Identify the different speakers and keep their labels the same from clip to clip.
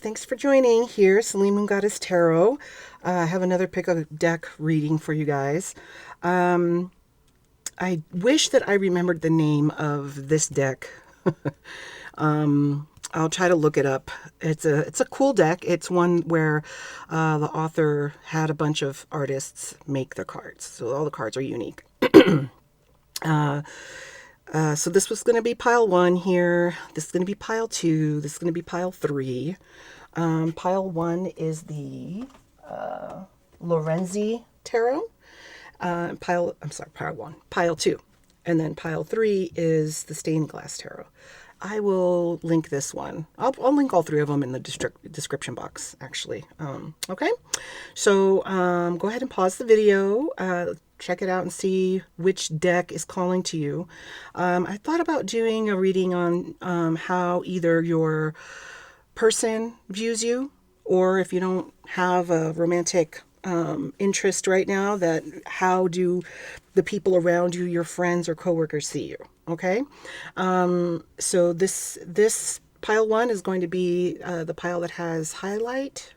Speaker 1: Thanks for joining here, Celine Moon Goddess Tarot. I have another pick of deck reading for you guys. I wish that I remembered the name of this deck. I'll try to look it up. It's a cool deck. It's one where the author had a bunch of artists make the cards, so all the cards are unique. So this was going to be pile 1 here. This is going to be pile 2. This is going to be pile 3. Pile 1 is the Lorenzi Tarot. Pile 1. Pile 2. And then pile 3 is the Stained Glass Tarot. I will link this one. I'll link all 3 of them in the description box, actually. Okay? So go ahead and pause the video. Check it out and see which deck is calling to you. I thought about doing a reading on how either your person views you, or if you don't have a romantic interest right now, that how do the people around you, your friends or coworkers, see you? Okay, so this pile 1 is going to be the pile that has howlite.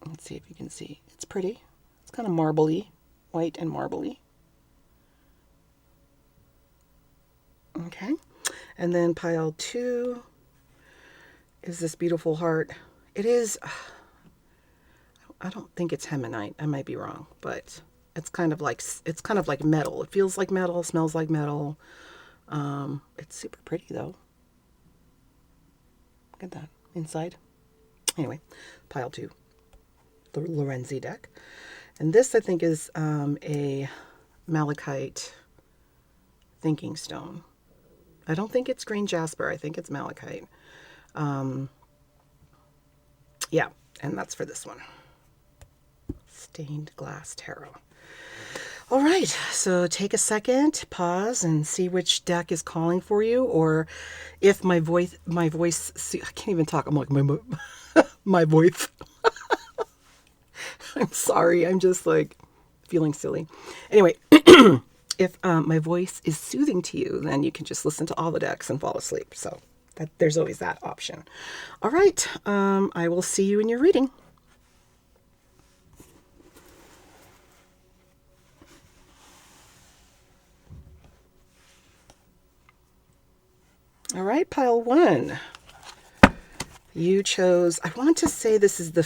Speaker 1: Let's see if you can see. It's pretty. It's kind of marbly, white and marbly. Okay, and then pile 2 is this beautiful heart. It is, I don't think it's hemonite. I might be wrong, but it's kind of like metal. It feels like metal, smells like metal. It's super pretty though. Look at that inside. Anyway, pile 2, the Lorenzi deck. And this, I think, is a malachite thinking stone. I don't think it's green jasper. I think it's malachite. Yeah, and that's for this one. Stained Glass Tarot. All right, so take a second, pause, and see which deck is calling for you, or if my voice, I can't even talk. I'm like, my voice. I'm sorry, I'm just like feeling silly. Anyway, if my voice is soothing to you, then you can just listen to all the decks and fall asleep. So there's always that option. All right, I will see you in your reading. All right, pile 1. You chose, I want to say this is the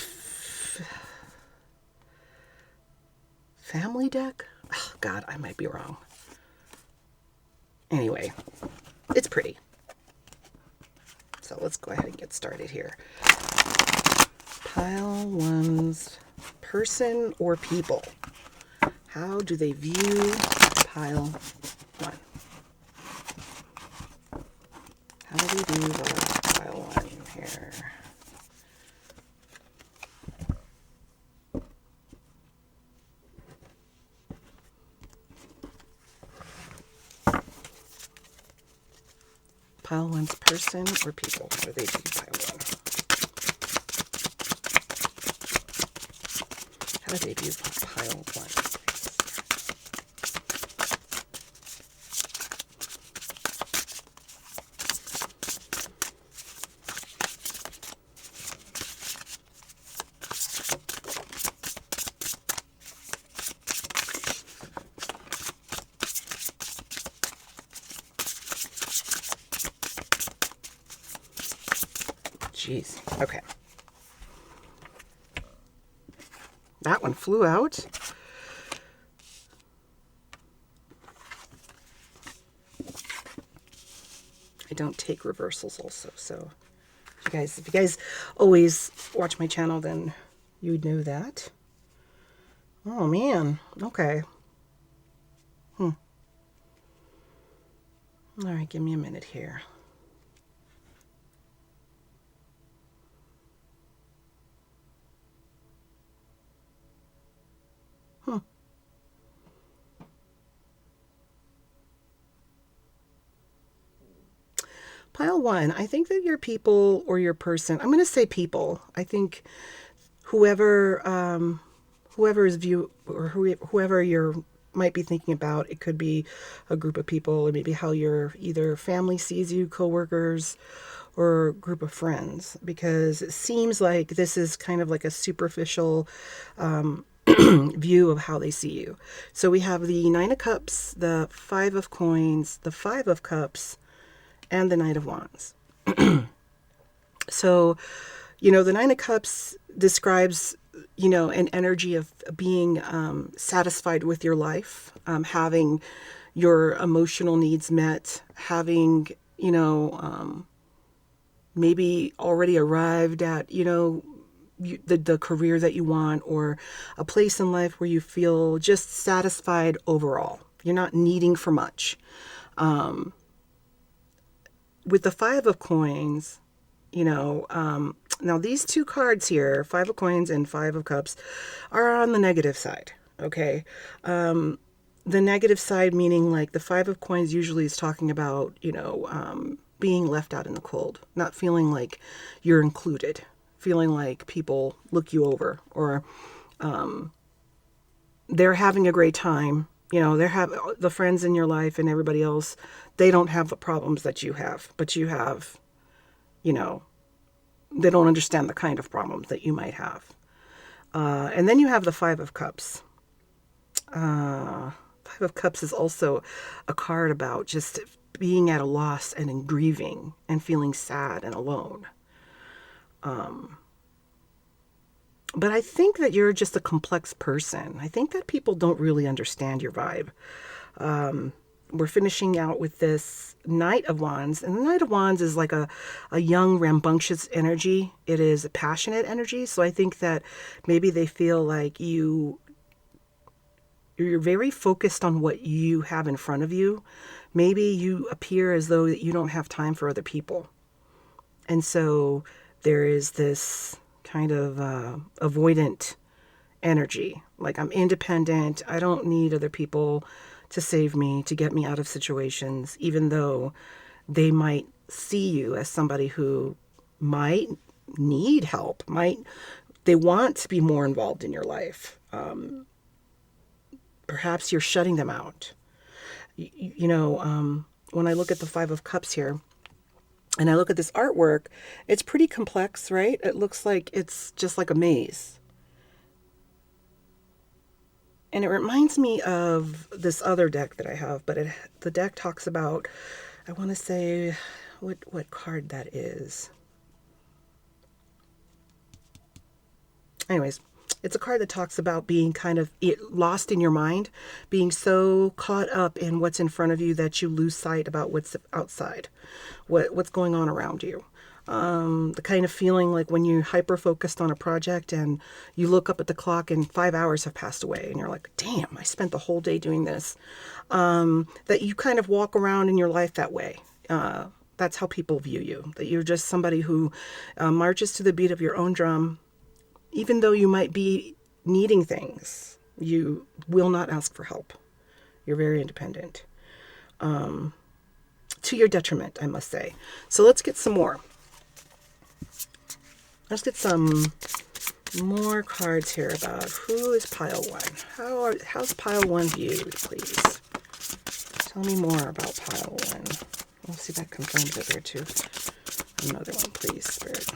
Speaker 1: family deck. Oh, God, I might be wrong. Anyway, it's pretty. So let's go ahead and get started here. Pile 1's person or people. How do they view pile 1? How do they view the pile 1 here? Pile 1's person or people. How do they view pile 1? How do they view pile 1? Jeez. Okay. That one flew out. I don't take reversals also, so if you guys always watch my channel, then you would know that. Oh man. Okay. All right, give me a minute here. Pile 1, I think that your people or your person, I'm going to say people. I think whoever is view, or whoever your might be thinking about. It could be a group of people, or maybe how your either family sees you, coworkers, or a group of friends, because it seems like this is kind of like a superficial view of how they see you. So we have the Nine of Cups, the Five of Coins, the Five of Cups, and the Knight of Wands. So, the Nine of Cups describes, an energy of being satisfied with your life, having your emotional needs met, having, maybe already arrived at, the career that you want, or a place in life where you feel just satisfied overall. You're not needing for much. With the Five of Coins, now these two cards here, Five of Coins and Five of Cups, are on the negative side. Okay. The negative side meaning like the Five of Coins usually is talking about, being left out in the cold, not feeling like you're included, feeling like people look you over, or they're having a great time. They're having the friends in your life and everybody else, they don't have the problems that you have, but you have, they don't understand the kind of problems that you might have. And then you have the Five of Cups. Five of Cups is also a card about just being at a loss and in grieving and feeling sad and alone. But I think that you're just a complex person. I think that people don't really understand your vibe. We're finishing out with this Knight of Wands. And the Knight of Wands is like a young, rambunctious energy. It is a passionate energy. So I think that maybe they feel like you're very focused on what you have in front of you. Maybe you appear as though you don't have time for other people. And so there is this kind of avoidant energy. Like, I'm independent. I don't need other people to save me, to get me out of situations, even though they might see you as somebody who might need help, they want to be more involved in your life. Perhaps you're shutting them out. When I look at the Five of Cups here, and I look at this artwork, it's pretty complex, right? It looks like it's just like a maze. And it reminds me of this other deck that I have, but the deck talks about, I want to say, what card that is. Anyways, it's a card that talks about being kind of lost in your mind, being so caught up in what's in front of you that you lose sight about what's outside, what's going on around you. The kind of feeling like when you're hyper-focused on a project and you look up at the clock and 5 hours have passed away and you're like, damn, I spent the whole day doing this. That you kind of walk around in your life that way. That's how people view you, that you're just somebody who marches to the beat of your own drum. Even though you might be needing things, you will not ask for help. You're very independent. To your detriment, I must say. So let's get some more. Let's get some more cards here about who is pile one. How's pile one viewed, please? Tell me more about pile one. Let's see if that confirms it there too. Another one, please, Spirit.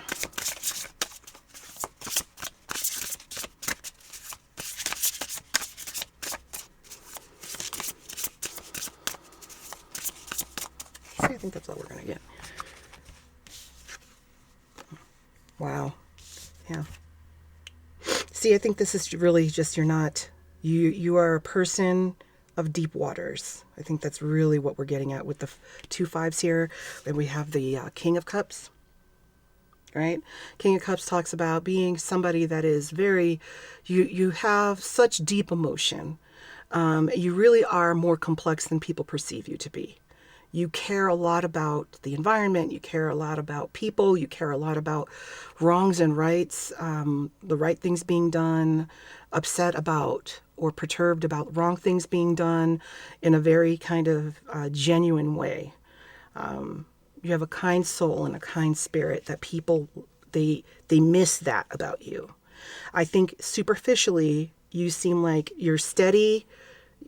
Speaker 1: I think that's all we're going to get. Wow. Yeah. See, I think this is really just, you are a person of deep waters. I think that's really what we're getting at with the two fives here. And we have the King of Cups, right? King of Cups talks about being somebody that is very, you have such deep emotion. You really are more complex than people perceive you to be. You care a lot about the environment. You care a lot about people. You care a lot about wrongs and rights, the right things being done, upset about or perturbed about wrong things being done in a very kind of genuine way. You have a kind soul and a kind spirit that people, they miss that about you. I think superficially, you seem like you're steady,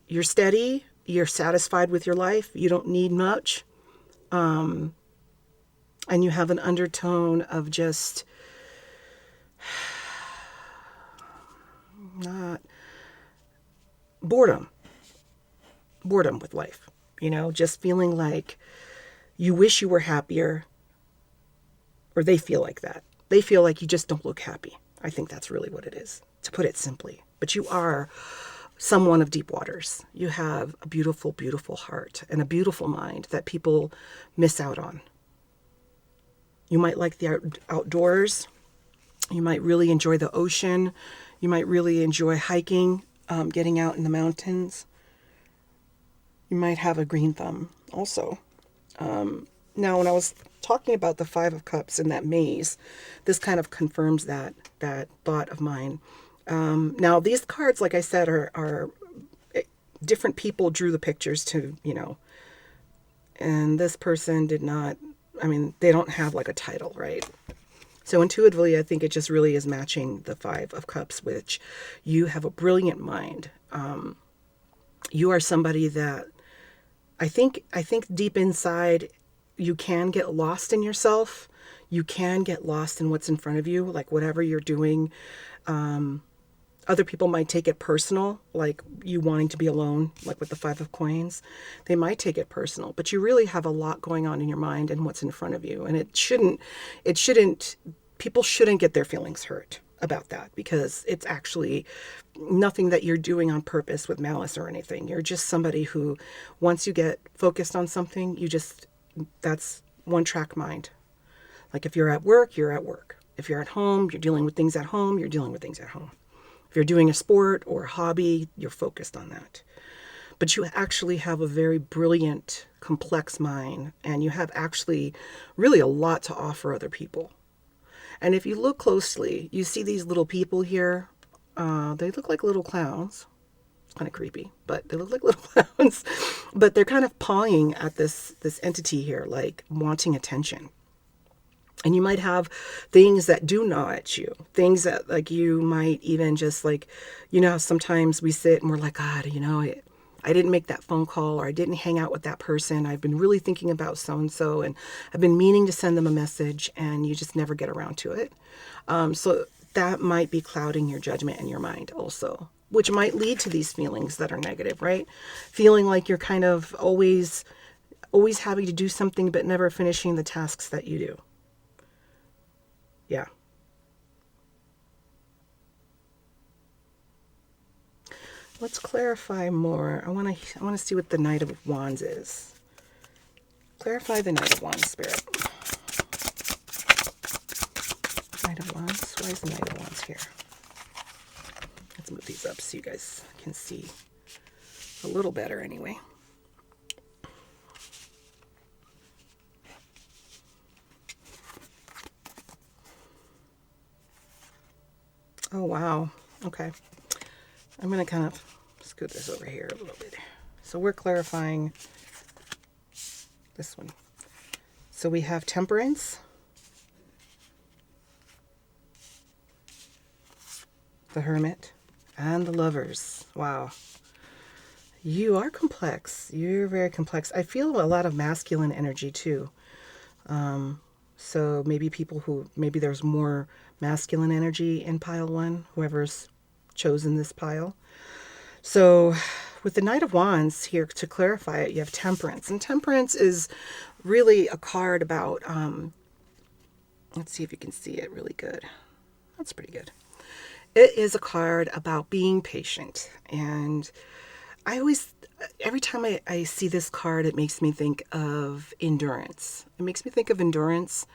Speaker 1: you're steady, you're satisfied with your life, you don't need much, and you have an undertone of just not boredom with life, just feeling like you wish you were happier, or they feel like that. They feel like you just don't look happy. I think that's really what it is, to put it simply. But you are someone of deep waters. You have a beautiful, beautiful heart and a beautiful mind that people miss out on. You might like the outdoors. You might really enjoy the ocean. You might really enjoy hiking, getting out in the mountains. You might have a green thumb also. Now, when I was talking about the Five of Cups in that maze, this kind of confirms that thought of mine. Now, these cards, like I said, are different people drew the pictures to, and this person did not, they don't have like a title, right? So intuitively, I think it just really is matching the Five of Cups, which you have a brilliant mind. You are somebody that I think deep inside, you can get lost in yourself. You can get lost in what's in front of you, like whatever you're doing. Other people might take it personal, like you wanting to be alone, like with the Five of Coins. They might take it personal, but you really have a lot going on in your mind and what's in front of you. And people shouldn't get their feelings hurt about that, because it's actually nothing that you're doing on purpose with malice or anything. You're just somebody who, once you get focused on something, that's one track mind. Like if you're at work, you're at work. If you're at home, you're dealing with things at home, you're dealing with things at home. If you're doing a sport or a hobby, you're focused on that. But you actually have a very brilliant, complex mind, and you have actually really a lot to offer other people. And if you look closely, you see these little people here. They look like little clowns. It's kind of creepy, but they look like little clowns. But they're kind of pawing at this entity here, like wanting attention. And you might have things that do gnaw at you, things that like you might even just like, how sometimes we sit and we're like, God, I didn't make that phone call, or I didn't hang out with that person. I've been really thinking about so-and-so, and I've been meaning to send them a message, and you just never get around to it. So that might be clouding your judgment and your mind also, which might lead to these feelings that are negative, right? Feeling like you're kind of always having to do something, but never finishing the tasks that you do. Yeah. Let's clarify more. I want to see what the Knight of Wands is. Clarify the Knight of Wands, Spirit. Knight of Wands. Why is the Knight of Wands here? Let's move these up so you guys can see a little better anyway. Oh, wow. Okay. I'm going to kind of scoot this over here a little bit. So we're clarifying this one. So we have Temperance, the Hermit, and the Lovers. Wow. You are complex. You're very complex. I feel a lot of masculine energy too. So maybe there's more masculine energy in pile one, whoever's chosen this pile. So with the Knight of Wands here, to clarify it, you have Temperance. And Temperance is really a card about, let's see if you can see it really good. That's pretty good. It is a card about being patient. And every time I see this card, it makes me think of endurance. It makes me think of endurance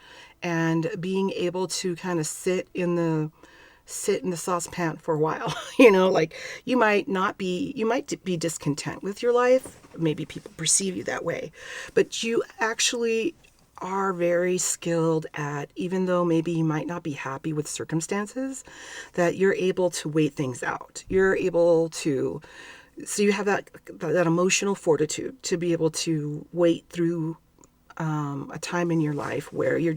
Speaker 1: and being able to kind of sit in the saucepan for a while. Like you might be discontent with your life. Maybe people perceive you that way, but you actually are very skilled at, even though maybe you might not be happy with circumstances, that you're able to wait things out. So you have that emotional fortitude to be able to wait through a time in your life where you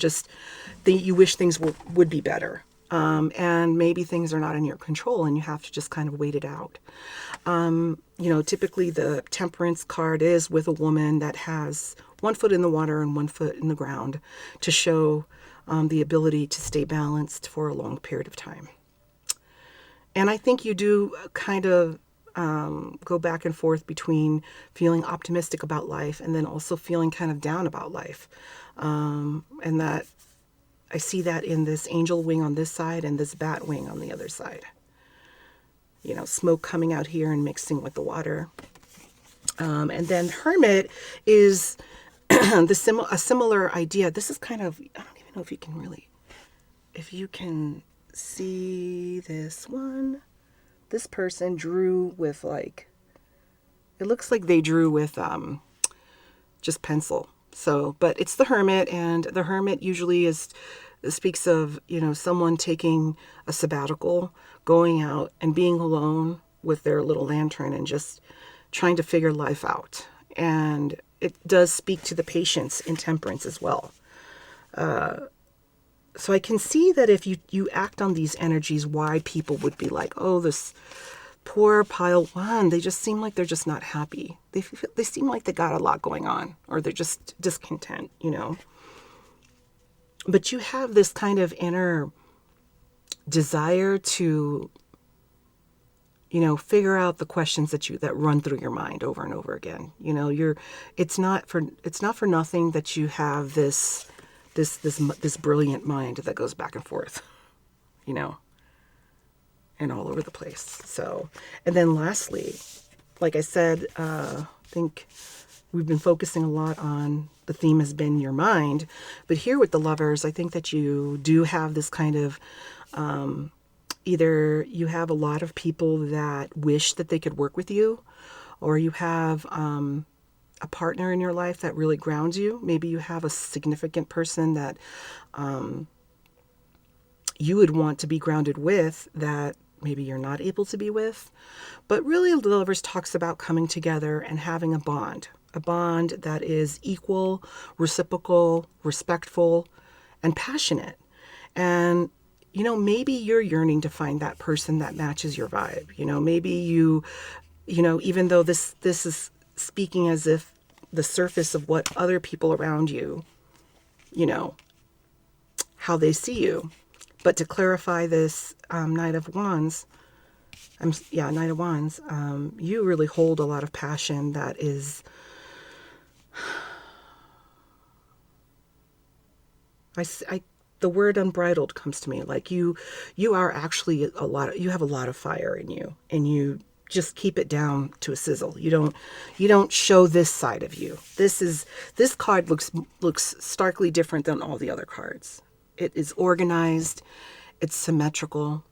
Speaker 1: wish things would be better. And maybe things are not in your control and you have to just kind of wait it out. Typically the temperance card is with a woman that has one foot in the water and one foot in the ground to show the ability to stay balanced for a long period of time. And I think you do kind of go back and forth between feeling optimistic about life and then also feeling kind of down about life. And that I see that in this angel wing on this side and this bat wing on the other side. Smoke coming out here and mixing with the water. And then hermit is a similar idea. This is kind of, I don't even know if you can see this one. This person drew with it looks like they drew with just pencil. So, but it's the hermit, and the hermit usually speaks of, someone taking a sabbatical, going out and being alone with their little lantern and just trying to figure life out. And it does speak to the patience in temperance as well. So I can see that if you act on these energies, why people would be like, oh, this poor pile one, they just seem like they're just not happy. They seem like they got a lot going on, or they're just discontent, But you have this kind of inner desire to, figure out the questions that run through your mind over and over again. It's not for nothing that you have this brilliant mind that goes back and forth, and all over the place. So, and then lastly, like I said, I think we've been focusing a lot on, the theme has been your mind, but here with the Lovers, I think that you do have this kind of, either you have a lot of people that wish that they could work with you, or you have a partner in your life that really grounds you. Maybe you have a significant person that you would want to be grounded with that maybe you're not able to be with. But really, the Lovers talks about coming together and having a bond that is equal, reciprocal, respectful, and passionate. And, maybe you're yearning to find that person that matches your vibe. Maybe even though this is speaking as if the surface of what other people around you, how they see you. But to clarify this Knight of Wands, you really hold a lot of passion that is, the word unbridled comes to me. Like you are actually you have a lot of fire in you, and you just keep it down to a sizzle. You don't show this side of you. This card looks starkly different than all the other cards. It is organized. It's symmetrical.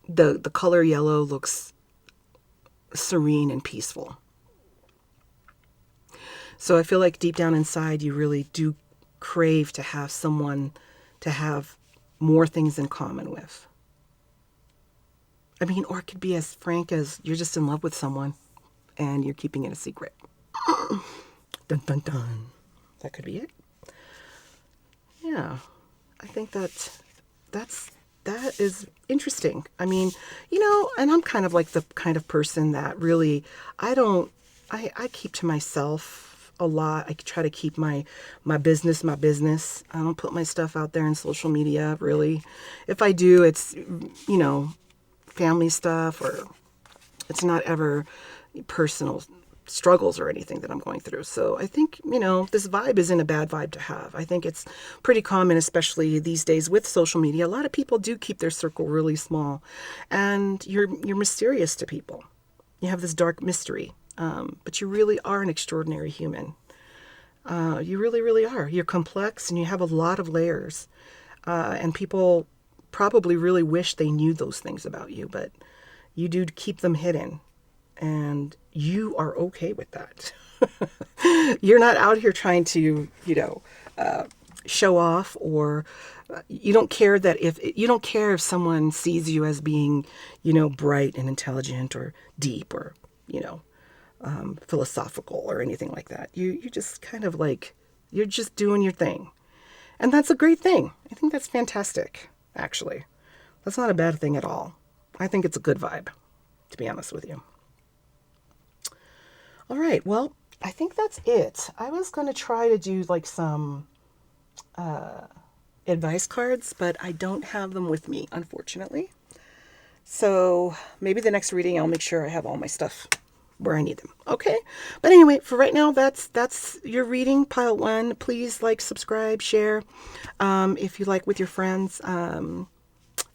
Speaker 1: The color yellow looks serene and peaceful. So I feel like deep down inside, you really do crave to have someone to have more things in common with. I mean, or it could be as frank as you're just in love with someone and you're keeping it a secret. Dun, dun, dun. That could be it. Yeah, I think that is interesting. I mean, and I'm kind of like the kind of person that really, I keep to myself a lot. I try to keep my business. I don't put my stuff out there in social media, really. If I do, it's, family stuff, or it's not ever personal struggles or anything that I'm going through. So I think, this vibe isn't a bad vibe to have. I think it's pretty common, especially these days with social media. A lot of people do keep their circle really small, and you're mysterious to people. You have this dark mystery, but you really are an extraordinary human. You really, really are. You're complex and you have a lot of layers, and people probably really wish they knew those things about you, but you do keep them hidden. And you are okay with that. You're not out here trying to, show off, or you don't care if someone sees you as being, bright and intelligent or deep or, philosophical or anything like that. You just kind of you're just doing your thing. And that's a great thing. I think that's fantastic. actually. That's not a bad thing at all. I think it's a good vibe, to be honest with you. All right, well, I think that's it. I was going to try to do like some advice cards, but I don't have them with me, unfortunately. So maybe the next reading, I'll make sure I have all my stuff where I need them. Okay. But anyway, for right now, that's your reading, pile 1. Please like, subscribe, share. If you like with your friends,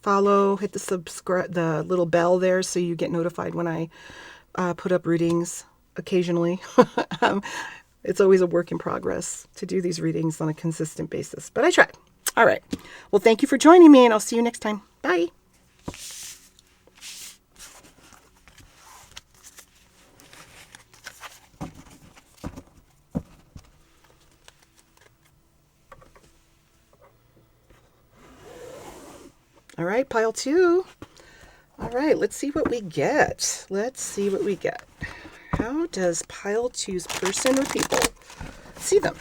Speaker 1: follow, hit the little bell there so you get notified when I put up readings occasionally. It's always a work in progress to do these readings on a consistent basis, but I try. All right. Well, thank you for joining me, and I'll see you next time. Bye. All right, pile 2. All right, let's see what we get. Let's see what we get. How does pile 2's person or people see them?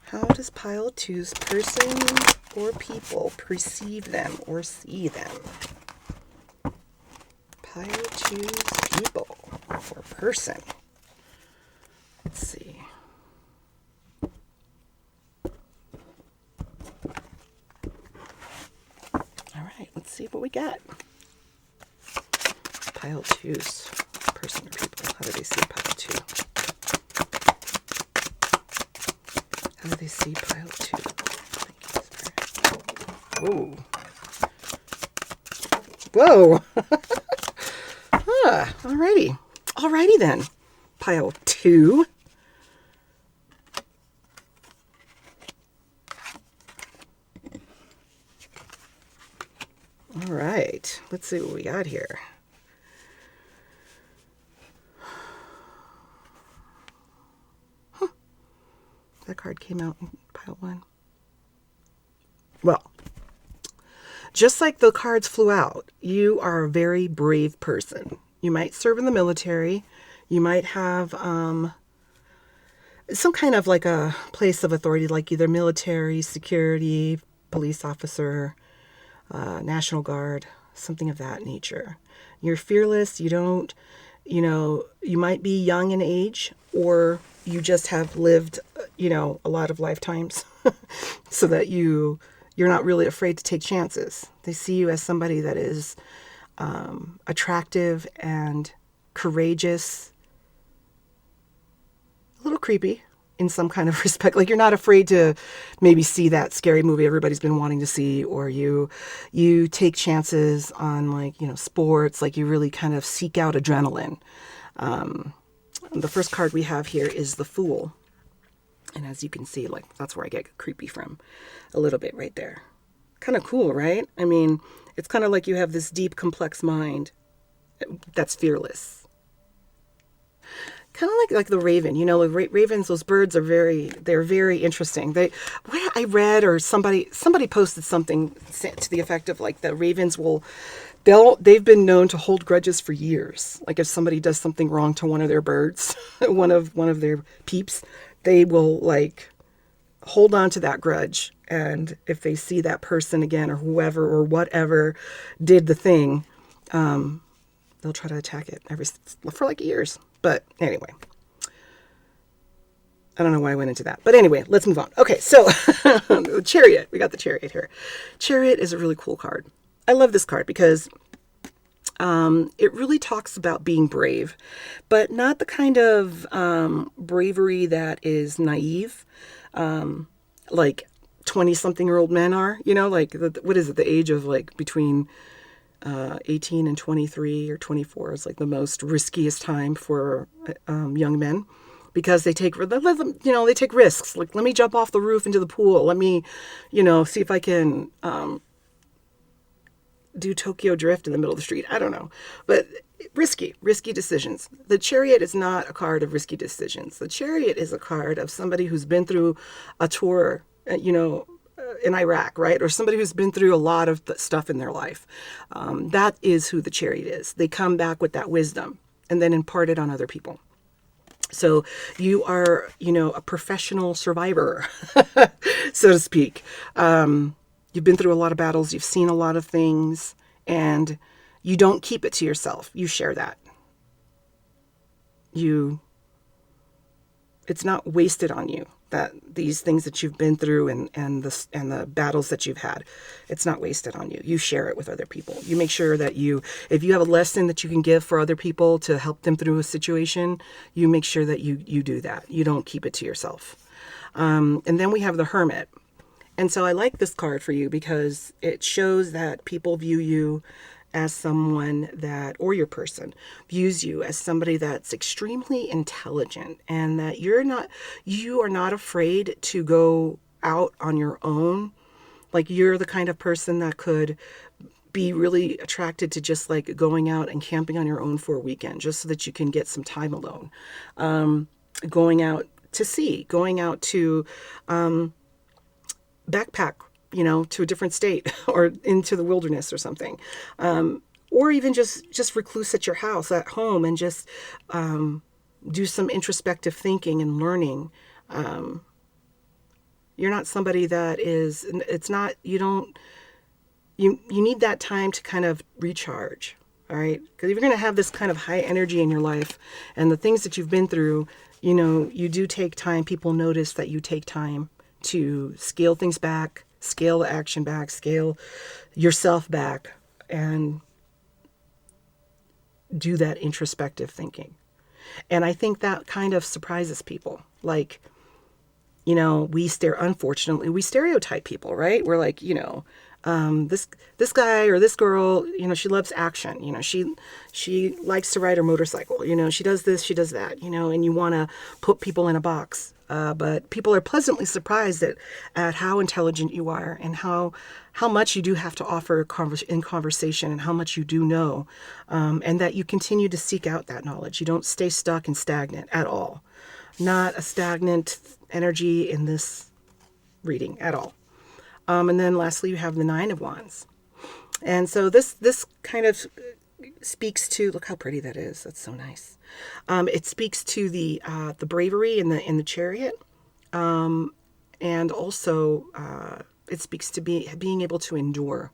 Speaker 1: How does pile 2's person or people perceive them or see them? Pile 2's people or person. Let's see. Let's see what we got. Pile 2's person or people. How do they see pile 2? How do they see pile 2? Whoa. Whoa. Alrighty. Alrighty then. Pile 2. All right, let's see what we got here. That card came out in pile 1. Well, just like the cards flew out, you are a very brave person. You might serve in the military. You might have some kind of like a place of authority, like either military, security, police officer, National Guard, something of that nature. You're fearless. You don't, you might be young in age, or you just have lived, a lot of lifetimes so that you're not really afraid to take chances. They see you as somebody that is attractive and courageous, a little creepy in some kind of respect. Like, you're not afraid to maybe see that scary movie everybody's been wanting to see, or you take chances on, like, sports. Like, you really kind of seek out adrenaline. The first card we have here is the Fool. And as you can see, like, that's where I get creepy from a little bit right there. Kind of cool, right? I mean, it's kind of like you have this deep, complex mind that's fearless. Kind of like the raven, ravens, those birds they're very interesting. What I read, or somebody posted something to the effect of, like, the ravens they've been known to hold grudges for years. Like, if somebody does something wrong to one of their birds, one of their peeps, they will, like, hold on to that grudge. And if they see that person again, or whoever or whatever did the thing, they'll try to attack it for like years. But anyway, I don't know why I went into that. But anyway, let's move on. Okay, so Chariot. We got the Chariot here. Chariot is a really cool card. I love this card because it really talks about being brave, but not the kind of bravery that is naive, like 20-something-year-old men are. Like, what is it? The age of, like, between 18 and 23 or 24 is, like, the most riskiest time for young men, because they take risks. Like, let me jump off the roof into the pool. Let me, see if I can do Tokyo Drift in the middle of the street. I don't know, but risky decisions. The Chariot is not a card of risky decisions. The Chariot is a card of somebody who's been through a tour, in Iraq, right? Or somebody who's been through a lot of stuff in their life. That is who the Chariot is. They come back with that wisdom and then impart it on other people. So you are, a professional survivor, so to speak. You've been through a lot of battles. You've seen a lot of things, and you don't keep it to yourself. You share that. It's not wasted on you, that these things that you've been through and the battles that you've had, it's not wasted on you. You share it with other people. You make sure that if you have a lesson that you can give for other people to help them through a situation, you make sure that you do that. You don't keep it to yourself. And then we have the Hermit. And so I like this card for you because it shows that people view you as someone that, or your person views you as somebody that's extremely intelligent, and that you are not afraid to go out on your own. Like, you're the kind of person that could be really attracted to just like going out and camping on your own for a weekend, just so that you can get some time alone. Going out to sea, going out to backpack, to a different state or into the wilderness or something. Or even just recluse at your house, at home, and just do some introspective thinking and learning. You're not somebody that is, it's not, you need that time to kind of recharge. All right. Because if you're going to have this kind of high energy in your life and the things that you've been through, you do take time. People notice that you take time to scale things back, scale the action back, scale yourself back, and do that introspective thinking. And I think that kind of surprises people. Like, unfortunately, we stereotype people, right? We're like, this guy or this girl, she loves action. She likes to ride her motorcycle. She does this, she does that. And you want to put people in a box. But people are pleasantly surprised at how intelligent you are, and how much you do have to offer in conversation, and how much you do know, and that you continue to seek out that knowledge. You don't stay stuck and stagnant at all. Not a stagnant energy in this reading at all. And then lastly, you have the Nine of Wands. And so this kind of speaks to, look how pretty that is. That's so nice. It speaks to the bravery in the Chariot. And also it speaks to being able to endure.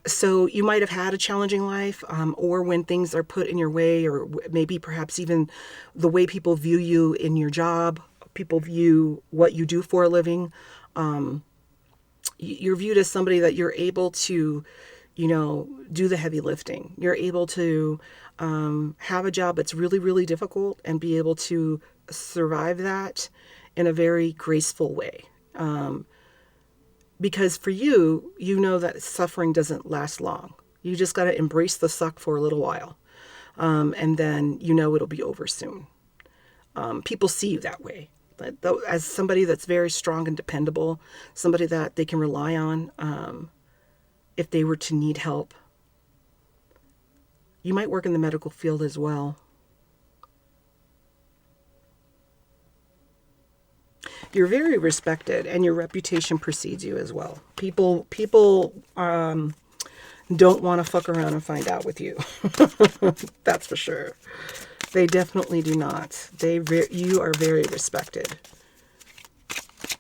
Speaker 1: So you might have had a challenging life, or when things are put in your way, or maybe perhaps even the way people view you in your job, people view what you do for a living. You're viewed as somebody that you're able to, do the heavy lifting. You're able to have a job that's really, really difficult and be able to survive that in a very graceful way. Because for you, that suffering doesn't last long. You just got to embrace the suck for a little while. And then, it'll be over soon. People see you that way. But as somebody that's very strong and dependable, somebody that they can rely on, if they were to need help. You might work in the medical field as well. You're very respected, and your reputation precedes you as well. People don't want to fuck around and find out with you. That's for sure. They definitely do not. You are very respected.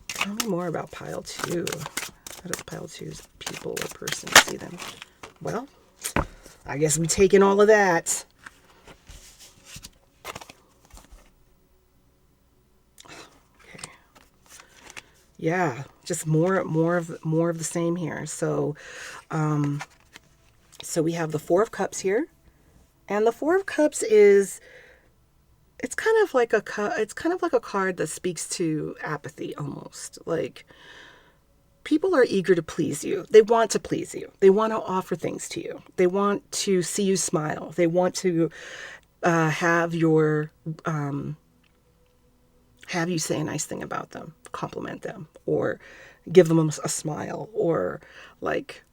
Speaker 1: Tell me more about pile 2. How does pile 2's people or person see them? Well, I guess we take in all of that. Okay. Yeah, just more of the same here. So we have the Four of Cups here, and the Four of Cups is, it's kind of like a card that speaks to apathy almost. Like, people are eager to please you. They want to please you. They want to offer things to you. They want to see you smile. They want to have you say a nice thing about them, compliment them, or give them a smile, or like,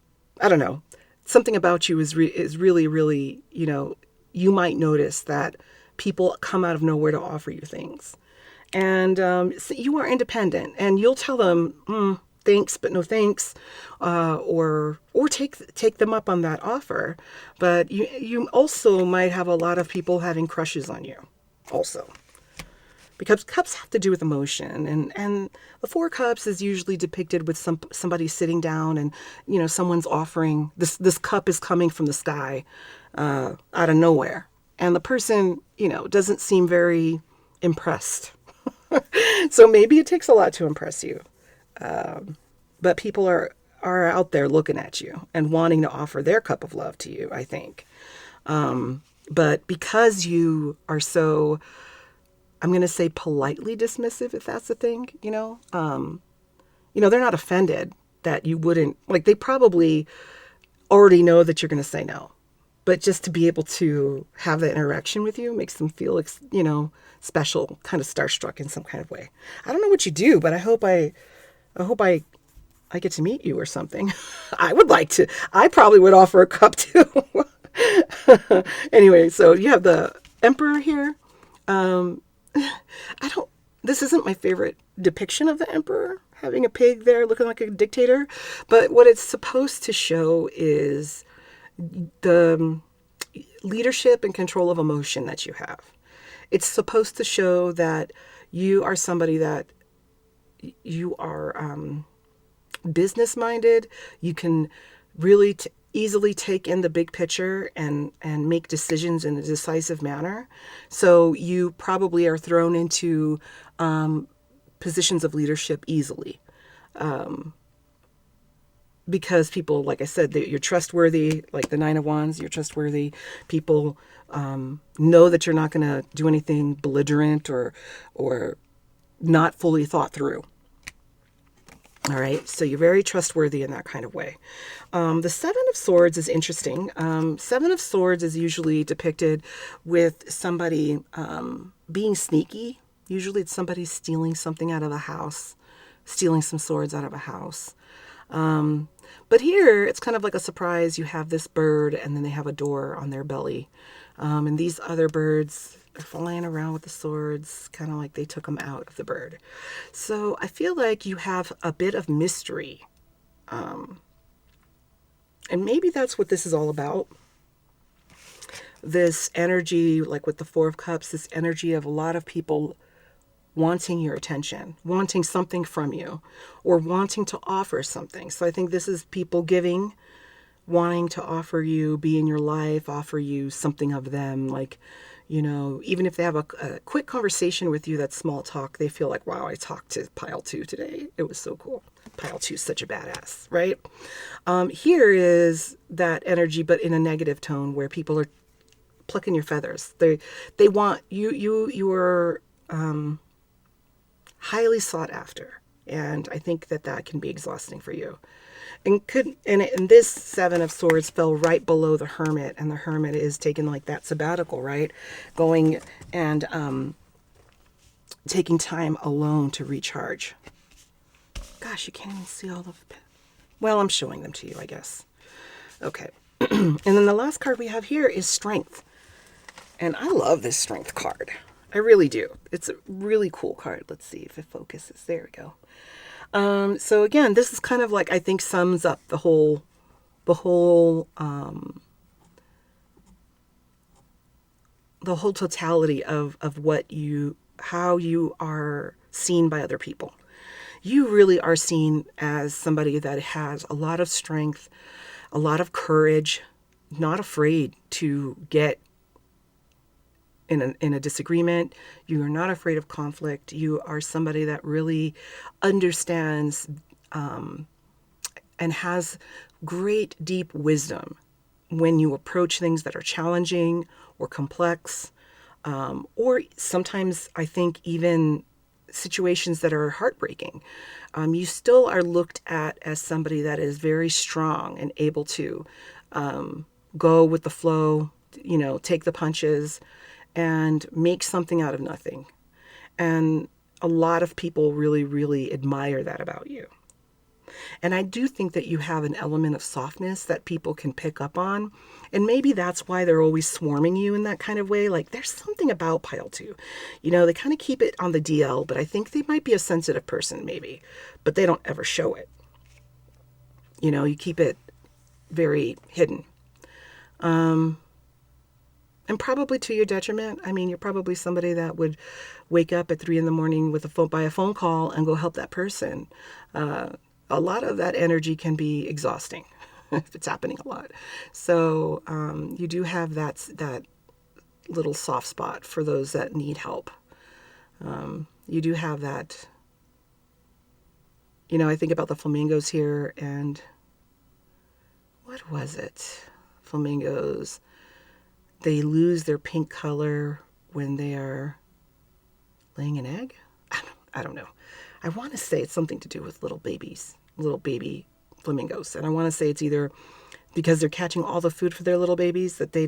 Speaker 1: I don't know, something about you is really, really, you might notice that people come out of nowhere to offer you things. And so you are independent, and you'll tell them, thanks, but no thanks, or take them up on that offer. But you also might have a lot of people having crushes on you also. because cups have to do with emotion, and the four cups is usually depicted with somebody sitting down, and someone's offering this cup is coming from the sky, out of nowhere, and the person doesn't seem very impressed. So maybe it takes a lot to impress you, but people are out there looking at you and wanting to offer their cup of love to you, I think. But because you are so, I'm going to say politely dismissive, if that's the thing, they're not offended that you wouldn't, like, they probably already know that you're going to say no. But just to be able to have that interaction with you makes them feel, special, kind of starstruck in some kind of way. I don't know what you do, but I hope I get to meet you or something. I would like to. I probably would offer a cup too. Anyway, so you have the emperor here. This isn't my favorite depiction of the emperor, having a pig there looking like a dictator. But what it's supposed to show is the leadership and control of emotion that you have. It's supposed to show that you are somebody that you are business minded. You can really easily take in the big picture and make decisions in a decisive manner. So you probably are thrown into positions of leadership easily. Because people, like I said, you're trustworthy, like the Nine of Wands, you're trustworthy. People know that you're not going to do anything belligerent or not fully thought through. All right, so you're very trustworthy in that kind of way. The Seven of Swords is interesting. Seven of Swords is usually depicted with somebody being sneaky. Usually it's somebody stealing something out of a house, stealing some swords out of a house. But here, it's kind of like a surprise. You have this bird, and then they have a door on their belly. And these other birds are flying around with the swords, kind of like they took them out of the bird. So I feel like you have a bit of mystery. And maybe that's what this is all about. This energy, like with the Four of Cups, this energy of a lot of people wanting your attention, wanting something from you, or wanting to offer something. So I think this is people giving, wanting to offer you, be in your life, offer you something of them. Like, even if they have a quick conversation with you, that's small talk, they feel like, wow, I talked to Pile 2 today. It was so cool. Pile 2 is such a badass, right? Here is that energy, but in a negative tone, where people are plucking your feathers. They want you are highly sought after, and I think that can be exhausting for you. And this Seven of Swords fell right below the Hermit, and the Hermit is taking like that sabbatical, right? Going and taking time alone to recharge. Gosh, you can't even see all of it. Well, I'm showing them to you, I guess. Okay. And then the last card we have here is Strength. And I love this Strength card. I really do. It's a really cool card. Let's see if it focuses. There we go. So again, this is kind of like, I think, sums up the whole totality of how you are seen by other people. You really are seen as somebody that has a lot of strength, a lot of courage, not afraid to get in a disagreement. You are not afraid of conflict. You are somebody that really understands and has great deep wisdom when you approach things that are challenging or complex, or sometimes I think even situations that are heartbreaking. You still are looked at as somebody that is very strong and able to go with the flow, take the punches, and make something out of nothing. And a lot of people really, really admire that about you. And I do think that you have an element of softness that people can pick up on. And maybe that's why they're always swarming you in that kind of way. Like, there's something about Pile 2. They kind of keep it on the DL, but I think they might be a sensitive person, maybe. But they don't ever show it. You keep it very hidden. And probably to your detriment. I mean, you're probably somebody that would wake up at 3 a.m. with by a phone call and go help that person. A lot of that energy can be exhausting if it's happening a lot. So you do have that little soft spot for those that need help. You do have that. I think about the flamingos here, and what was it? Flamingos. They lose their pink color when they are laying an egg. I don't know. I want to say it's something to do with little baby flamingos. And I want to say it's either because they're catching all the food for their little babies that they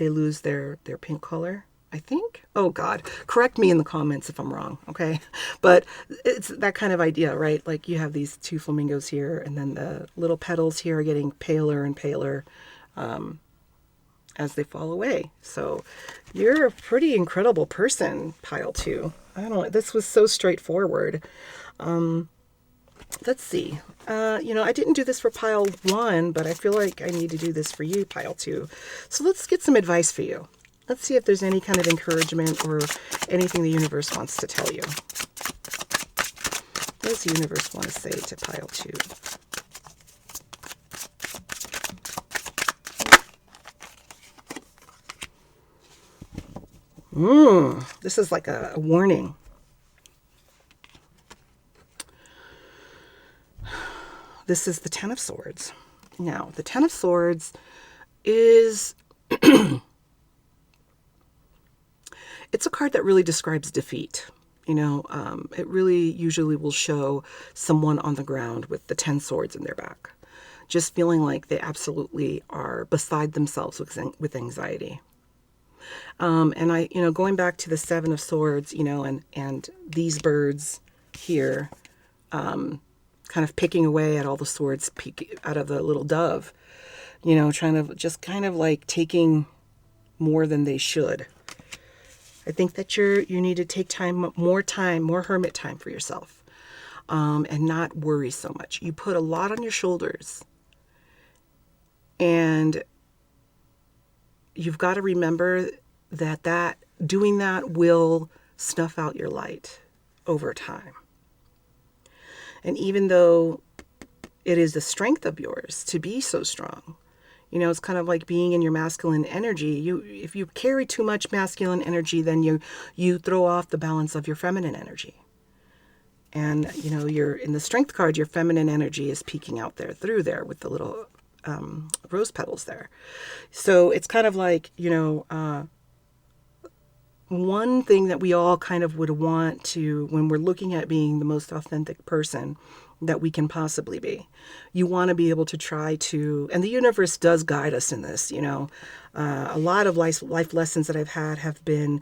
Speaker 1: lose their pink color. I think. Oh God, correct me in the comments if I'm wrong. Okay. But it's that kind of idea, right? Like you have these two flamingos here, and then the little petals here are getting paler and paler as they fall away. So you're a pretty incredible person, pile 2. I don't know. This was so straightforward. Let's see. I didn't do this for pile 1, but I feel like I need to do this for you, pile 2. So let's get some advice for you. Let's see if there's any kind of encouragement or anything the universe wants to tell you. What does the universe want to say to pile 2? This is like a warning. This is the Ten of Swords. Now, the Ten of Swords is... it's a card that really describes defeat. It really usually will show someone on the ground with the 10 swords in their back, just feeling like they absolutely are beside themselves with anxiety. And I, going back to the 7 of Swords, and these birds here, kind of picking away at all the swords out of the little dove, trying to just kind of like taking more than they should. I think that you need to take more hermit time for yourself, and not worry so much. You put a lot on your shoulders, and you've got to remember that doing that will snuff out your light over time. And even though it is a strength of yours to be so strong, it's kind of like being in your masculine energy. If you carry too much masculine energy, then you throw off the balance of your feminine energy. And, you're in the strength card, your feminine energy is peeking out through there with the little rose petals there. So it's kind of like, one thing that we all kind of would want to, when we're looking at being the most authentic person that we can possibly be, you want to be able to try to, and the universe does guide us in this, a lot of life lessons that I've had have been,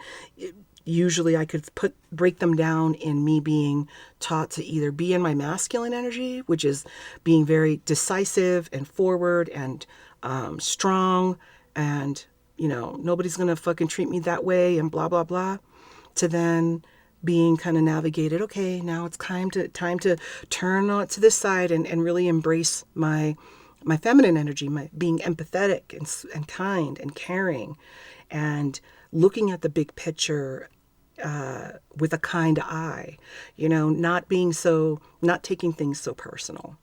Speaker 1: usually I could break them down in me being taught to either be in my masculine energy, which is being very decisive and forward and strong, and nobody's gonna fucking treat me that way and blah blah blah, to then being kind of navigated. Okay, now it's time to turn on to this side and really embrace my feminine energy, my being empathetic and kind and caring, and looking at the big picture with a kind eye, not taking things so personal.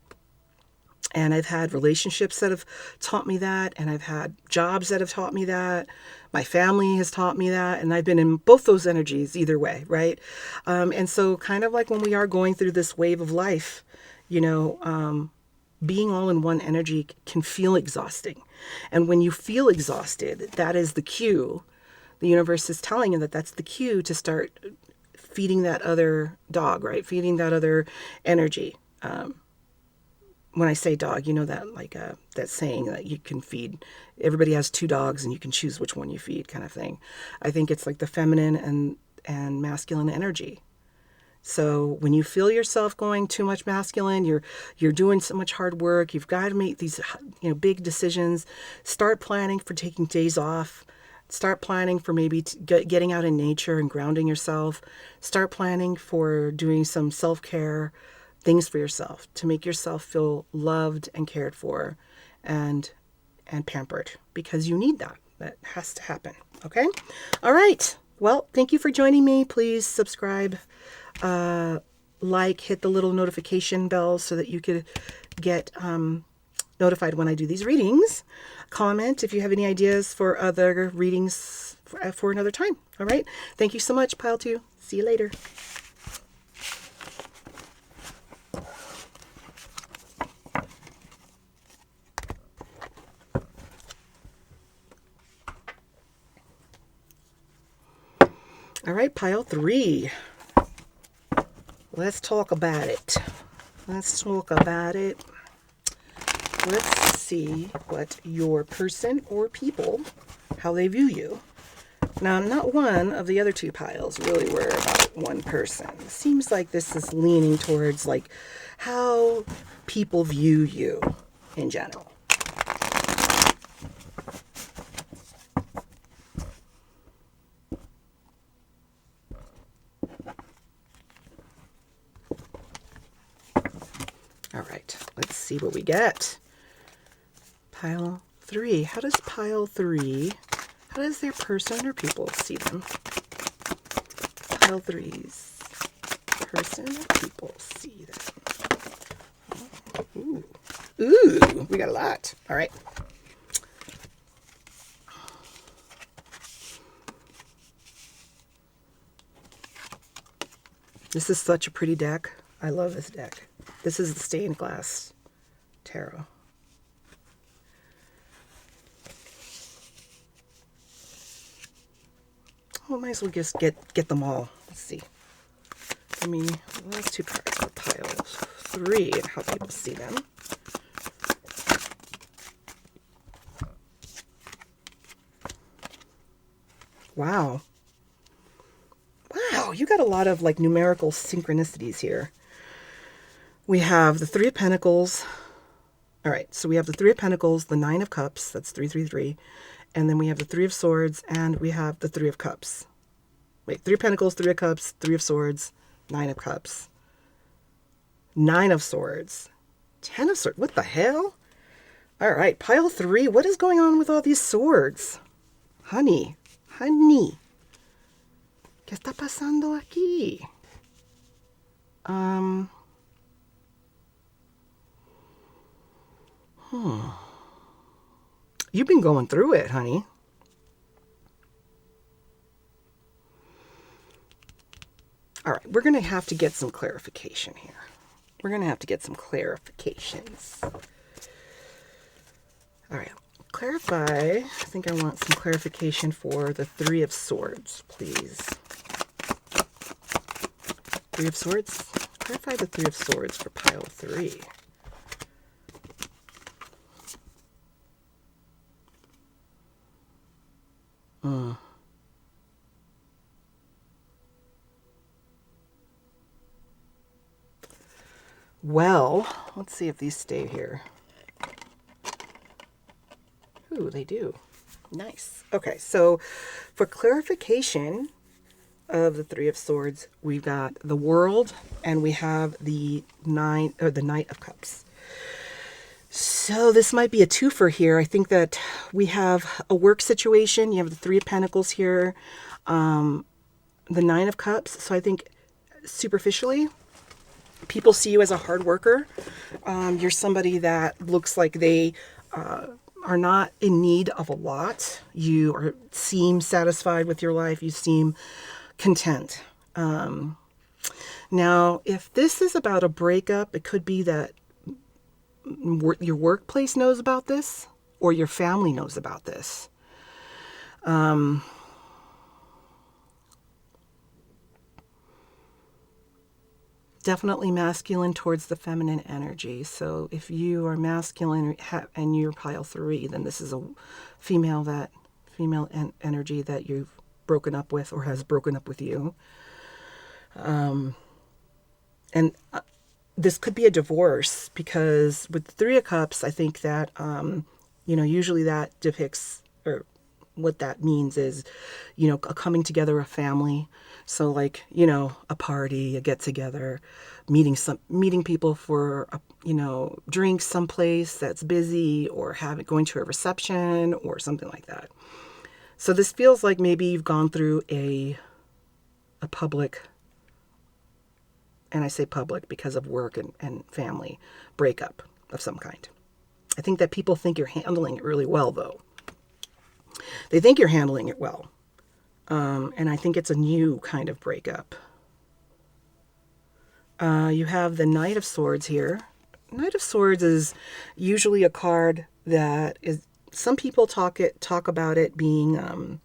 Speaker 1: And I've had relationships that have taught me that, and I've had jobs that have taught me that. My family has taught me that, and I've been in both those energies either way, right? And so kind of like when we are going through this wave of life, being all in one energy can feel exhausting. And when you feel exhausted, that is the cue. The universe is telling you that that's the cue to start feeding that other dog, right? Feeding that other energy. When I say dog, that like that saying that you can feed, everybody has 2 dogs and you can choose which one you feed kind of thing. I think it's like the feminine and masculine energy. So when you feel yourself going too much masculine, you're doing so much hard work, you've got to make these big decisions, start planning for taking days off, start planning for maybe getting out in nature and grounding yourself, start planning for doing some self-care, things for yourself to make yourself feel loved and cared for and pampered, because you need that. That has to happen. Okay? All right. Well, thank you for joining me. Please subscribe, hit the little notification bell so that you could get notified when I do these readings. Comment if you have any ideas for other readings for another time. All right. Thank you so much, Pile 2. See you later. All right, Pile 3. Let's talk about it. Let's talk about it. Let's see what your person or people, how they view you. Now, not one of the other two piles really were about one person. It seems like this is leaning towards like how people view you in general. All right, let's see what we get. Pile 3. How does pile 3, how does their person or people see them? Pile 3's person or people see them. Ooh. Ooh, we got a lot. All right. This is such a pretty deck. I love this deck. This is the stained glass tarot. Oh, might as well just get them all. Let's see. I mean, last two cards are pile 3 and how people see them. Wow. Wow, you got a lot of like numerical synchronicities here. We have the 3 of Pentacles. All right, so we have the 3 of Pentacles, the 9 of Cups, that's 333. And then we have the 3 of Swords, and we have the 3 of Cups. Wait, 3 of Pentacles, 3 of Cups, 3 of Swords, 9 of Cups. 9 of Swords, 10 of Swords. What the hell? All right, pile 3. What is going on with all these swords? Honey, honey. ¿Qué está pasando aquí? You've been going through it, honey. All right, we're going to have to get some clarification here. We're going to have to get some clarifications. All right, clarify. I think I want some clarification for the 3 of Swords, please. 3 of Swords? Clarify the 3 of Swords for pile 3. Well, let's see if these stay here. Ooh, they do. Nice. Okay, so for clarification of the 3 of Swords, we've got the World and we have the Knight of Cups. So this might be a twofer here. I think that we have a work situation. You have the 3 of Pentacles here, the 9 of Cups. So I think superficially, people see you as a hard worker. You're somebody that looks like they are not in need of a lot. You seem satisfied with your life. You seem content. Now, if this is about a breakup, it could be that your workplace knows about this or your family knows about this. Definitely masculine towards the feminine energy. So if you are masculine and you're pile 3, then this is a female energy that you've broken up with or has broken up with you. This could be a divorce, because with the 3 of Cups, I think that, usually that depicts, or what that means is, a coming together of family. So like, a party, a get together, meeting people for, drinks someplace that's busy, or going to a reception or something like that. So this feels like maybe you've gone through a public, and I say public because of work and family, breakup of some kind. I think that people think you're handling it really well, though. They think you're handling it well. And I think it's a new kind of breakup. You have the Knight of Swords here. Knight of Swords is usually a card that is, some people talk about it being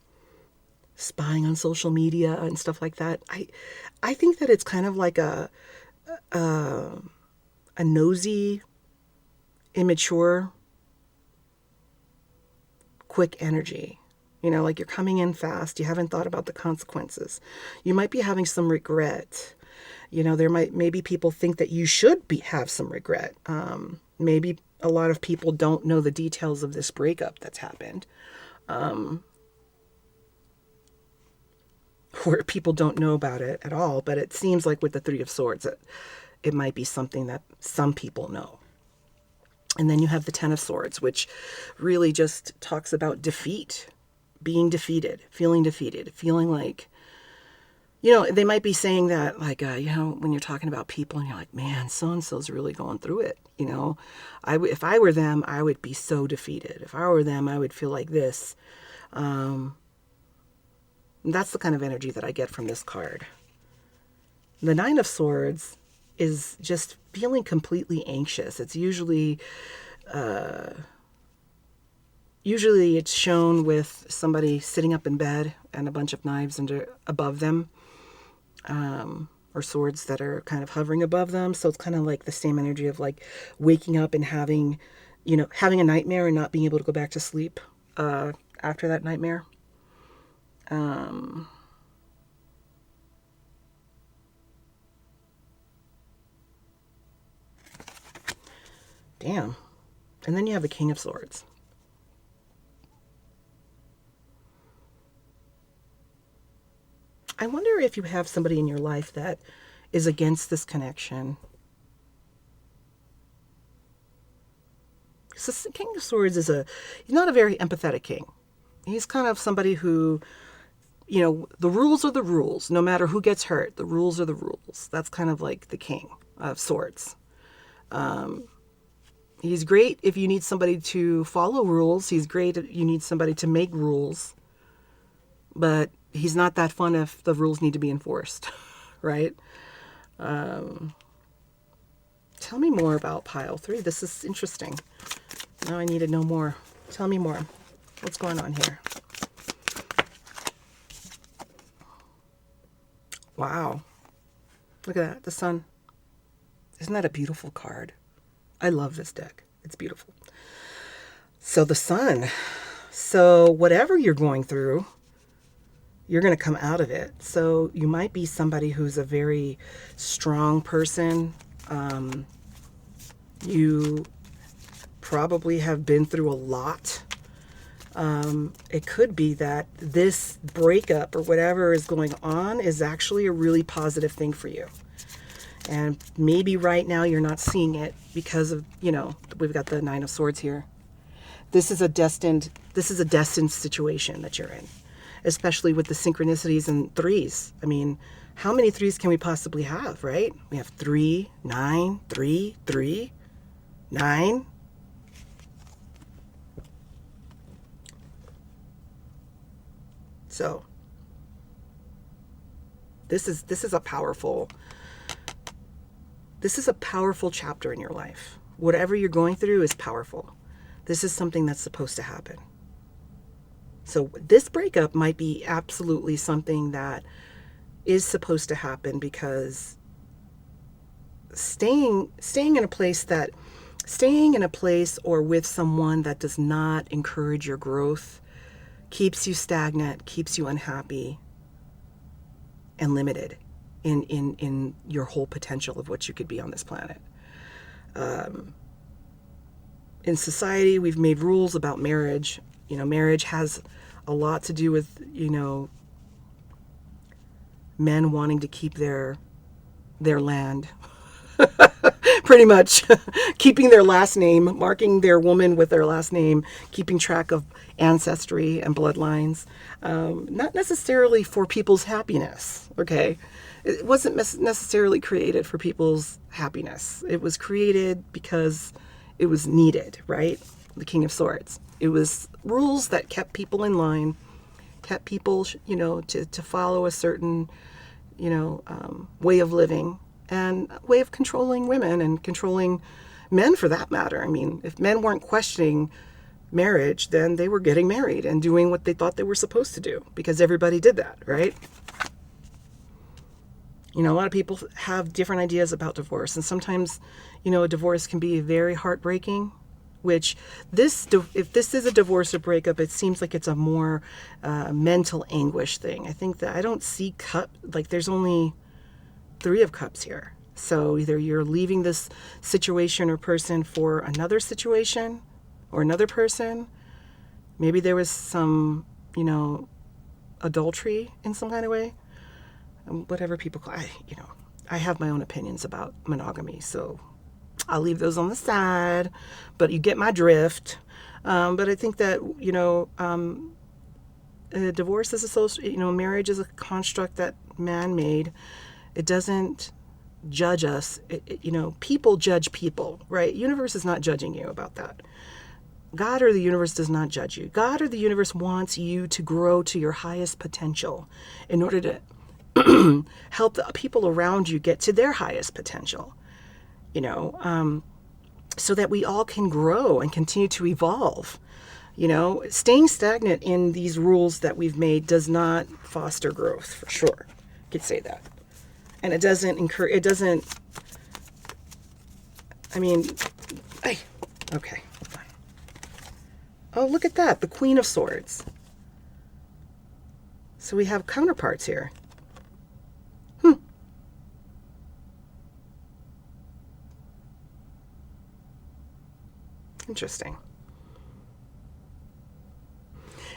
Speaker 1: spying on social media and stuff like that. I think that it's kind of like a nosy, immature, quick energy. You know, like you're coming in fast. You haven't thought about the consequences. You might be having some regret. You know, maybe people think that you should have some regret. Maybe a lot of people don't know the details of this breakup that's happened. Or people don't know about it at all. But it seems like with the Three of Swords, it might be something that some people know. And then you have the Ten of Swords, which really just talks about defeat, being defeated, feeling like, you know, they might be saying that, like, you know, when you're talking about people and you're like, man, so-and-so's really going through it. You know, if I were them, I would be so defeated. If I were them, I would feel like this. That's the kind of energy that I get from this card. The Nine of Swords is just feeling completely anxious. It's usually it's shown with somebody sitting up in bed and a bunch of knives above them, or swords that are kind of hovering above them. So it's kind of like the same energy of like waking up and having a nightmare and not being able to go back to sleep after that nightmare. Damn. And then you have the King of Swords. I wonder if you have somebody in your life that is against this connection. So the King of Swords he's not a very empathetic king. He's kind of somebody who, you know, the rules are the rules. No matter who gets hurt, the rules are the rules. That's kind of like the King of Swords. He's great if you need somebody to follow rules. He's great if you need somebody to make rules. But he's not that fun if the rules need to be enforced, right? Tell me more about pile 3. This is interesting. Now I need to know more. Tell me more. What's going on here? Wow. Look at that. The sun. Isn't that a beautiful card? I love this deck. It's beautiful. So the sun. So whatever you're going through, you're going to come out of it. So you might be somebody who's a very strong person. You probably have been through a lot. It could be that this breakup or whatever is going on is actually a really positive thing for you. And maybe right now you're not seeing it because of, you know, we've got the Nine of Swords here. This is a destined situation that you're in, especially with the synchronicities and threes. I mean, how many threes can we possibly have, right? We have 3, 9, 3, 3, 9. So this is a powerful chapter in your life. Whatever you're going through is powerful. This is something that's supposed to happen. So this breakup might be absolutely something that is supposed to happen, because staying in a place or with someone that does not encourage your growth keeps you stagnant, keeps you unhappy and limited in your whole potential of what you could be on this planet. In society, we've made rules about marriage. You know, marriage has a lot to do with, you know, men wanting to keep their land Pretty much keeping their last name, marking their woman with their last name, keeping track of ancestry and bloodlines. Not necessarily for people's happiness, okay? It wasn't necessarily created for people's happiness. It was created because it was needed, right? The King of Swords. It was rules that kept people in line, kept people, to follow a certain, way of living and way of controlling women and controlling men for that matter. I mean, if men weren't questioning marriage, then they were getting married and doing what they thought they were supposed to do because everybody did that, right? A lot of people have different ideas about divorce, and sometimes, a divorce can be very heartbreaking, which if this is a divorce or breakup, it seems like it's a more mental anguish thing. I think that I don't see there's only 3 of Cups here. So either you're leaving this situation or person for another situation or another person. Maybe there was some, adultery in some kind of way. Whatever people call I have my own opinions about monogamy, so I'll leave those on the side, but you get my drift. But I think that, divorce is marriage is a construct that man made. It doesn't judge us. People judge people, right? Universe is not judging you about that. God or the universe does not judge you. God or the universe wants you to grow to your highest potential in order to help the people around you get to their highest potential, so that we all can grow and continue to evolve. Staying stagnant in these rules that we've made does not foster growth, for sure. I could say that. And it doesn't okay. Oh, look at that, the Queen of Swords. So we have counterparts here.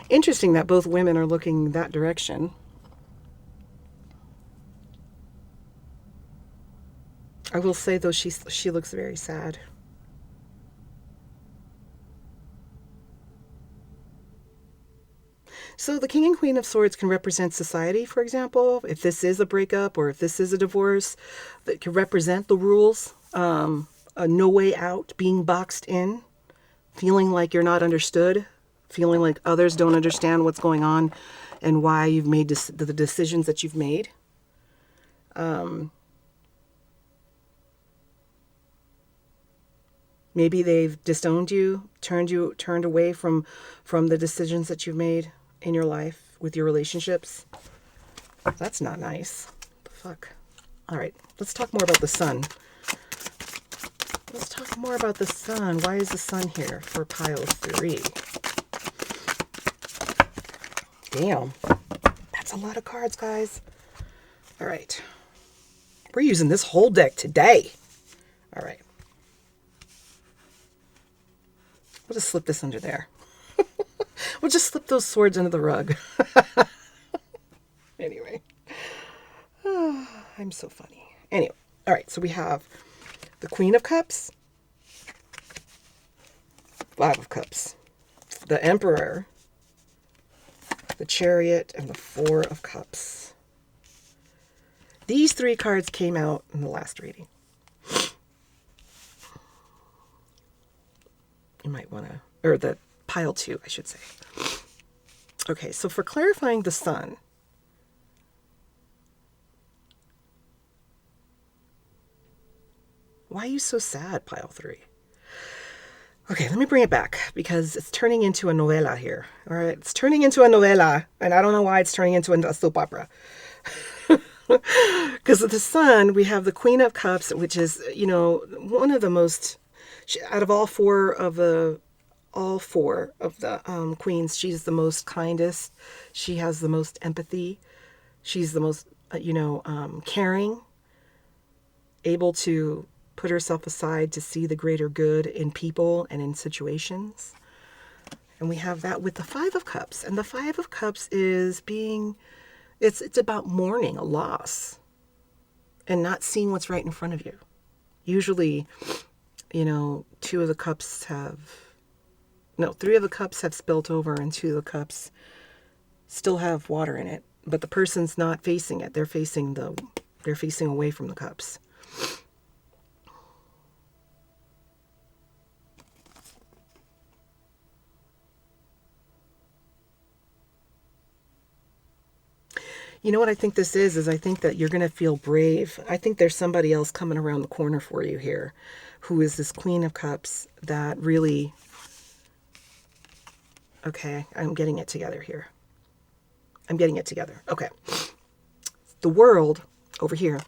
Speaker 1: Interesting that both women are looking that direction. I will say, though, she looks very sad. So the King and Queen of Swords can represent society, for example. If this is a breakup or if this is a divorce, that can represent the rules. A no way out, being boxed in, feeling like you're not understood, feeling like others don't understand what's going on and why you've made the decisions that you've made. Maybe they've disowned you, turned away from the decisions that you've made in your life with your relationships. That's not nice. What the fuck? All right, let's talk more about the Sun. Let's talk more about the Sun. Why is the Sun here for pile 3? Damn. That's a lot of cards, guys. All right. We're using this whole deck today. All right. We'll just slip this under there. We'll just slip those swords under the rug. Anyway. Oh, I'm so funny. Anyway. All right. So we have the Queen of Cups, 5 of Cups, the Emperor, the Chariot, and the 4 of Cups. These 3 cards came out in the last reading. You might want to, or the pile 2, I should say. Okay, so for clarifying the Sun, why are you so sad, pile 3? Okay, let me bring it back because it's turning into a novela here. All right, it's turning into a novela, and I don't know why it's turning into a soap opera. Because of the Sun, we have the Queen of Cups, which is, one of the most, out of all four of the queens, she's the most kindest. She has the most empathy. She's the most, caring, able to put herself aside to see the greater good in people and in situations. And we have that with the 5 of Cups. And the 5 of Cups is it's about mourning a loss and not seeing what's right in front of you. Usually, three of the cups have spilt over and two of the cups still have water in it, but the person's not facing it. They're facing away from the cups. You know what I think this is I think that you're going to feel brave. I think there's somebody else coming around the corner for you here who is this Queen of Cups that really, okay, I'm getting it together here. I'm getting it together. Okay. The World over here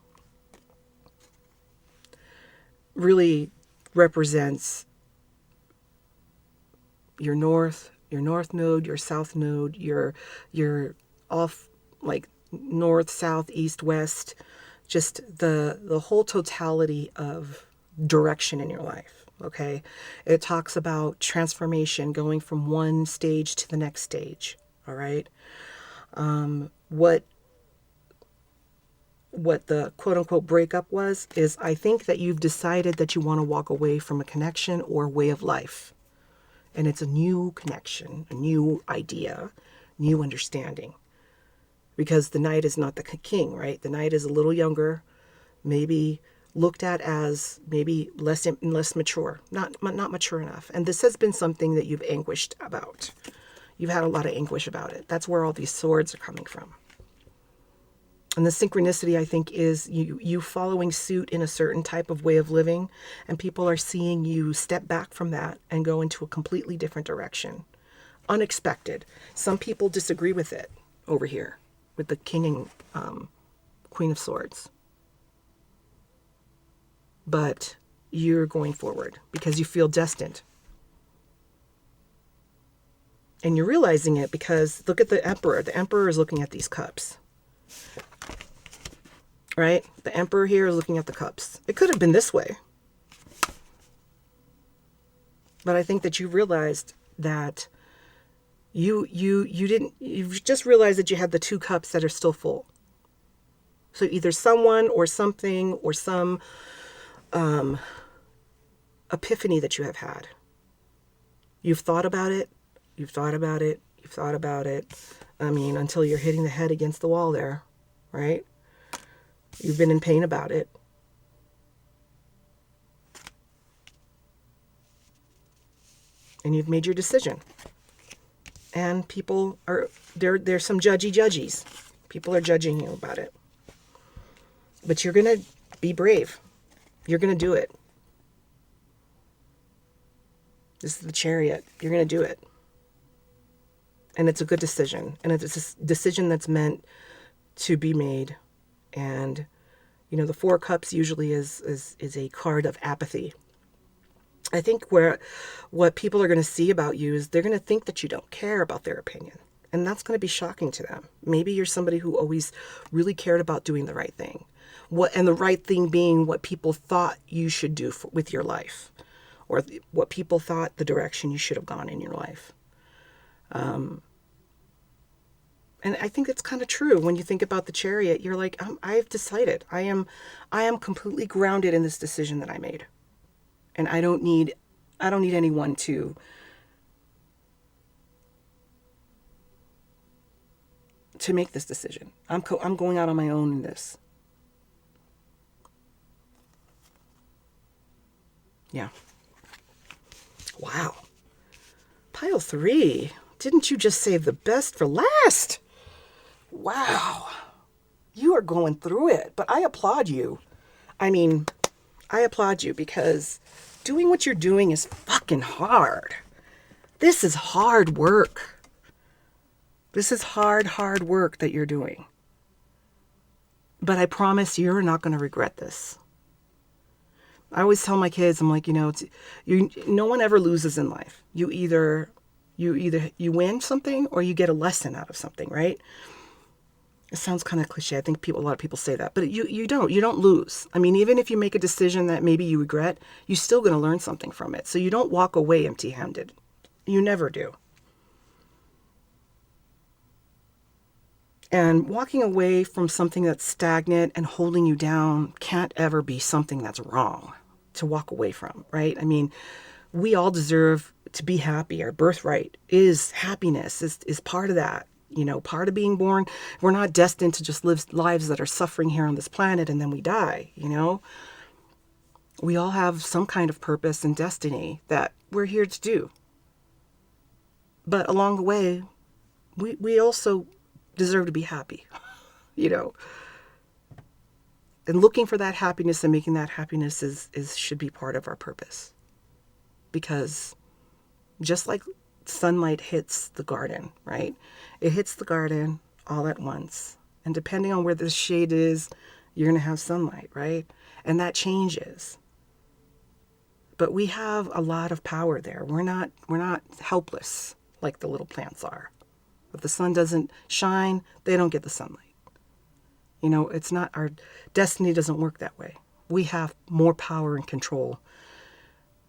Speaker 1: really represents your north node, your south node, your off, like north, south, east, west, just the whole totality of direction in your life. Okay. It talks about transformation, going from one stage to the next stage. All right. What the quote unquote breakup was is, I think that you've decided that you want to walk away from a connection or way of life. And it's a new connection, a new idea, new understanding. Because the knight is not the king, right? The knight is a little younger, maybe looked at as maybe less mature, not mature enough. And this has been something that you've anguished about. You've had a lot of anguish about it. That's where all these swords are coming from. And the synchronicity, I think, is you following suit in a certain type of way of living, and people are seeing you step back from that and go into a completely different direction. Unexpected. Some people disagree with it over here, with the King and Queen of Swords. But you're going forward because you feel destined. And you're realizing it because look at the Emperor. The Emperor is looking at these cups. Right? The Emperor here is looking at the cups. It could have been this way. But I think that you realized that you just realized that you had the two cups that are still full. So either someone or something or some epiphany that you have had. You've thought about it. You've thought about it. You've thought about it. I mean, until you're hitting the head against the wall there, right? You've been in pain about it. And you've made your decision. And people are, there's some judgies. People are judging you about it. But you're going to be brave. You're going to do it. This is the Chariot. You're going to do it. And it's a good decision. And it's a decision that's meant to be made. And, the Four Cups usually is a card of apathy. I think what people are going to see about you is they're going to think that you don't care about their opinion. And that's going to be shocking to them. Maybe you're somebody who always really cared about doing the right thing. And the right thing being what people thought you should do with your life. Or what people thought the direction you should have gone in your life. And I think it's kind of true. When you think about the Chariot, you're like, I've decided. I am completely grounded in this decision that I made. And I don't need anyone to make this decision. I'm going out on my own in this. Yeah. Wow. Pile 3. Didn't you just save the best for last? Wow. You are going through it, but I applaud you. I mean, I applaud you because doing what you're doing is fucking hard. This is hard work. This is hard work that you're doing. But I promise you're not going to regret this. I always tell my kids, I'm like, no one ever loses in life. You either win something or you get a lesson out of something, right? It sounds kind of cliche. I think a lot of people say that, but you don't lose. I mean, even if you make a decision that maybe you regret, you're still going to learn something from it. So you don't walk away empty-handed. You never do. And walking away from something that's stagnant and holding you down can't ever be something that's wrong. to walk away from, right? I mean, we all deserve to be happy. Our birthright is happiness, is part of that. You know, part of being born. We're not destined to just live lives that are suffering here on this planet and then we die, you know? We all have some kind of purpose and destiny that we're here to do. But along the way, we also deserve to be happy, you know? And looking for that happiness and making that happiness is should be part of our purpose. Because just like sunlight hits the garden, right? It hits the garden all at once. And depending on where the shade is, you're going to have sunlight, right? And that changes. But we have a lot of power there. We're not helpless like the little plants are. If the sun doesn't shine, they don't get the sunlight. You know, it's not, our destiny doesn't work that way. We have more power and control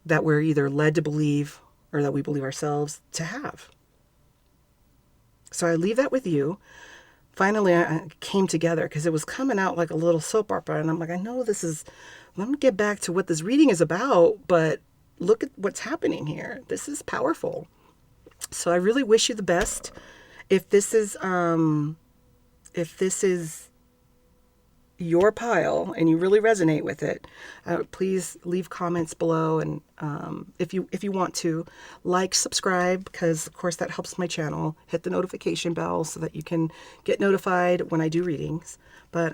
Speaker 1: that we're either led to believe or that we believe ourselves to have. So I leave that with you. Finally, I came together because it was coming out like a little soap opera. And I'm like, I know let me get back to what this reading is about, but look at what's happening here. This is powerful. So I really wish you the best. If this is your pile and you really resonate with it, please leave comments below. And if you want to, like, subscribe, because of course that helps my channel. Hit the notification bell so that you can get notified when I do readings. But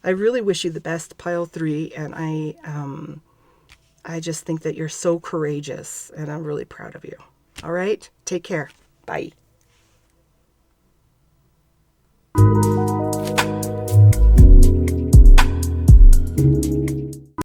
Speaker 1: I really wish you the best, pile 3, and I just think that you're so courageous, and I'm really proud of you. All right, take care. Bye.